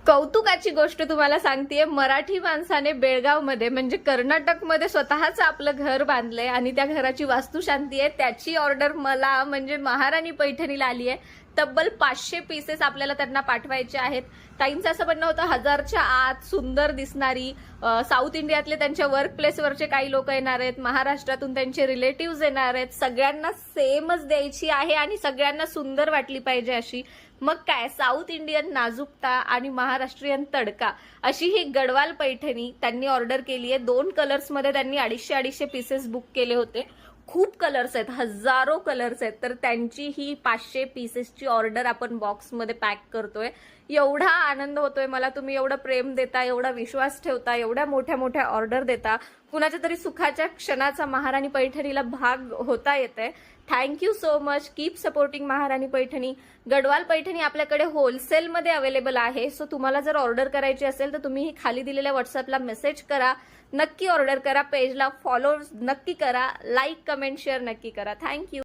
कौतुकाची गोष्ट तुम्हाला सांगतेय, मराठी माणसाने बेळगावमध्ये म्हणजे कर्नाटकमध्ये स्वतःच आपलं घर बांधलंय आणि त्या घराची वास्तुशांती आहे. त्याची ऑर्डर मला म्हणजे महाराणी पैठणीला आली आहे. तब्बल 500 पीसेस आपल्याला त्यांना पाठवायचे आहेत. ताईंचं असं म्हणणं होतं 1000च्या आत सुंदर दिसणारी, साऊथ इंडियातले त्यांच्या वर्क प्लेसवरचे काही लोक येणार आहेत, महाराष्ट्रातून त्यांचे रिलेटिव्ह येणार आहेत, सगळ्यांना सेमच द्यायची आहे आणि सगळ्यांना सुंदर वाटली पाहिजे अशी. मग काय, साऊथ इंडियन नाजूकता आणि महाराष्ट्रीयन तडका अशी ही गडवाल पैठणी त्यांनी ऑर्डर केली आहे. 2 कलर्समध्ये त्यांनी 250 पीसेस बुक केले होते. खूप कलर्स आहेत, हजारो कलर्स आहेत. तर त्यांची ही 500 पीसेसची ऑर्डर आपण बॉक्समध्ये पॅक करतोय. एवढा आनंद होतोय मला, तुम्ही एवढं प्रेम देता, एवढा विश्वास ठेवता, एवढ्या मोठ्या मोठ्या ऑर्डर देता, कुणाच्या तरी सुखाच्या क्षणाचा महाराणी पैठणीला भाग होता येते. Thank you so much. Keep supporting महाराणी पैठणी. गडवाल पैठणी आपल्याकडे होलसेलमध्ये अवेलेबल आहे. सो तुम्हाला जर ऑर्डर करायची असेल तर तुम्ही खाली दिलेल्या व्हॉट्सअपला मेसेज करा, नक्की ऑर्डर करा, पेजला फॉलो नक्की करा, लाईक कमेंट शेअर नक्की करा. थँक्यू.